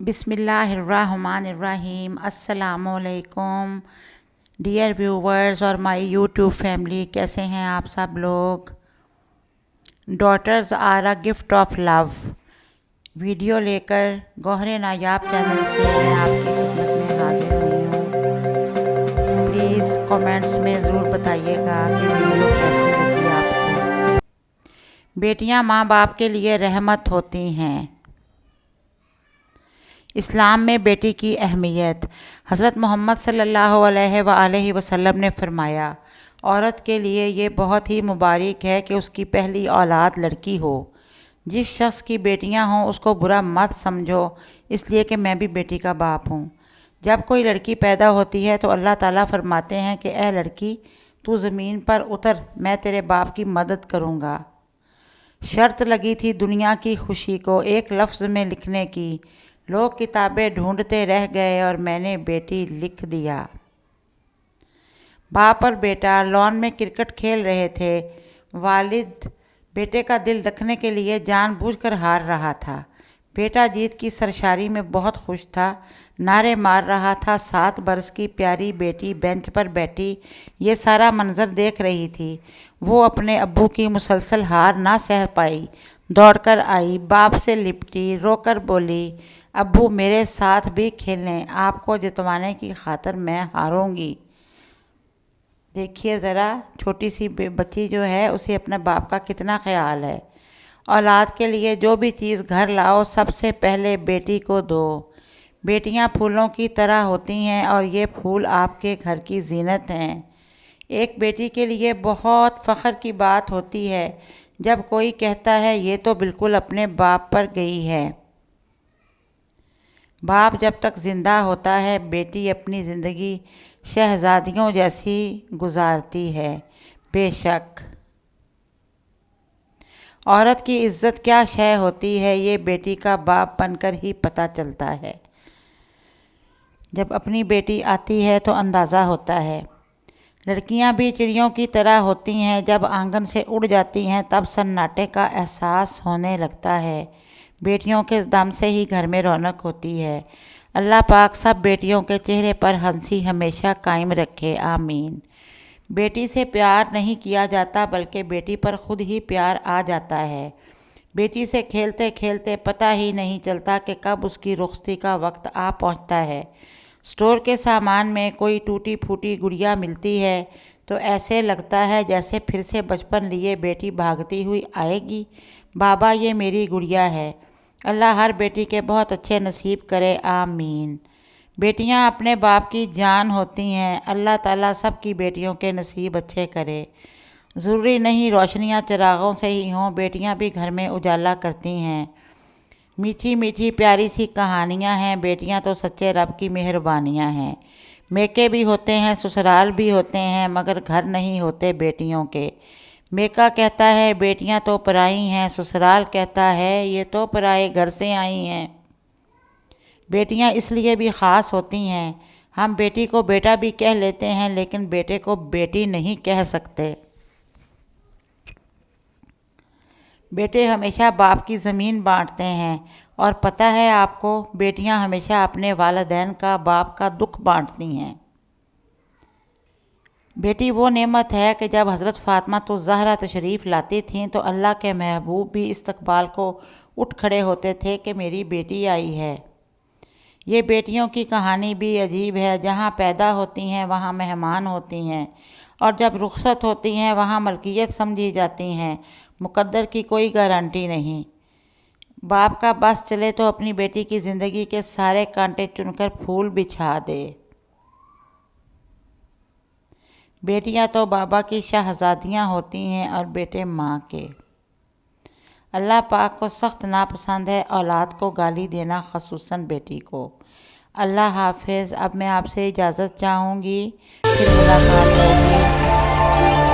बिस्मिल्लाहिर्रहमानिर्रहीम। अस्सलामुअलैकुम dear viewers और माय यूट्यूब फैमिली, कैसे हैं आप सब लोग। Daughters are a gift of love video लेकर गौहर नायाब चैनल से मैं आपकी खिदमत में हाजिर हुई हूँ। प्लीज़ कमेंट्स में ज़रूर बताइएगा कि वीडियो कैसी लगी आपको। बेटियां माँ बाप के लिए रहमत होती हैं। इस्लाम में बेटी की अहमियत। हज़रत मोहम्मद सल्लल्लाहु अलैहि वसल्लम ने फरमाया, औरत के लिए ये बहुत ही मुबारक है कि उसकी पहली औलाद लड़की हो। जिस शख्स की बेटियां हों उसको बुरा मत समझो, इसलिए कि मैं भी बेटी का बाप हूँ। जब कोई लड़की पैदा होती है तो अल्लाह ताला फरमाते हैं कि ए लड़की, तू ज़मीन पर उतर, मैं तेरे बाप की मदद करूँगा। शर्त लगी थी दुनिया की खुशी को एक लफ्ज़ में लिखने की। लोग किताबें ढूंढते रह गए और मैंने बेटी लिख दिया। बाप और बेटा लॉन में क्रिकेट खेल रहे थे। वालिद बेटे का दिल रखने के लिए जानबूझकर हार रहा था। बेटा जीत की सरशारी में बहुत खुश था, नारे मार रहा था। 7 बरस की प्यारी बेटी बेंच पर बैठी ये सारा मंजर देख रही थी। वो अपने अब्बू की मुसलसल हार ना सह पाई, दौड़कर आई, बाप से लिपटी, रोकर बोली, अब्बू मेरे साथ भी खेलें, आपको जितवाने की खातिर मैं हारूंगी। देखिए ज़रा, छोटी सी बच्ची जो है उसे अपने बाप का कितना ख्याल है। औलाद के लिए जो भी चीज़ घर लाओ सबसे पहले बेटी को दो। बेटियां फूलों की तरह होती हैं और ये फूल आपके घर की जीनत हैं। एक बेटी के लिए बहुत फ़ख्र की बात होती है जब कोई कहता है ये तो बिल्कुल अपने बाप पर गई है। बाप जब तक ज़िंदा होता है बेटी अपनी ज़िंदगी शहज़ादियों जैसी गुजारती है। बेशक औरत की इज़्ज़त क्या शय होती है ये बेटी का बाप बनकर ही पता चलता है। जब अपनी बेटी आती है तो अंदाज़ा होता है। लड़कियां भी चिड़ियों की तरह होती हैं, जब आंगन से उड़ जाती हैं तब सन्नाटे का एहसास होने लगता है। बेटियों के दम से ही घर में रौनक होती है। अल्लाह पाक सब बेटियों के चेहरे पर हंसी हमेशा कायम रखे, आमीन। बेटी से प्यार नहीं किया जाता बल्कि बेटी पर खुद ही प्यार आ जाता है। बेटी से खेलते खेलते पता ही नहीं चलता कि कब उसकी रुखसती का वक्त आ पहुंचता है। स्टोर के सामान में कोई टूटी फूटी गुड़िया मिलती है तो ऐसे लगता है जैसे फिर से बचपन लिए बेटी भागती हुई आएगी, बाबा ये मेरी गुड़िया है। अल्लाह हर बेटी के बहुत अच्छे नसीब करे, आमीन। बेटियां अपने बाप की जान होती हैं। अल्लाह ताला सब की बेटियों के नसीब अच्छे करे। ज़रूरी नहीं रोशनियां चिरागों से ही हों, बेटियां भी घर में उजाला करती हैं। मीठी मीठी प्यारी सी कहानियाँ हैं, बेटियां तो सच्चे रब की मेहरबानियाँ हैं। मेके भी होते हैं, ससुराल भी होते हैं, मगर घर नहीं होते बेटियों के। मेका कहता है बेटियां तो पराई हैं, ससुराल कहता है ये तो पराए घर से आई हैं। बेटियां इसलिए भी ख़ास होती हैं। हम बेटी को बेटा भी कह लेते हैं लेकिन बेटे को बेटी नहीं कह सकते। बेटे हमेशा बाप की ज़मीन बांटते हैं और पता है आपको, बेटियां हमेशा अपने वालिदैन का, बाप का दुख बांटती हैं। बेटी वो नेमत है कि जब हज़रत फ़ातिमा तो ज़हरा तशरीफ़ लाती थीं तो अल्लाह के महबूब भी इस्तकबाल को उठ खड़े होते थे कि मेरी बेटी आई है। ये बेटियों की कहानी भी अजीब है। जहाँ पैदा होती हैं वहाँ मेहमान होती हैं और जब रुखसत होती हैं वहाँ मलकियत समझी जाती हैं। मुकद्दर की कोई गारंटी नहीं। बाप का बस चले तो अपनी बेटी की ज़िंदगी के सारे कांटे चुनकर फूल बिछा दे। बेटियां तो बाबा की शहज़ादियाँ होती हैं और बेटे माँ के। अल्लाह पाक को सख्त नापसंद है औलाद को गाली देना, ख़ुसूसन बेटी को। अल्लाह हाफिज़। अब मैं आपसे इजाज़त चाहूँगी, फिर मुलाकात होगी।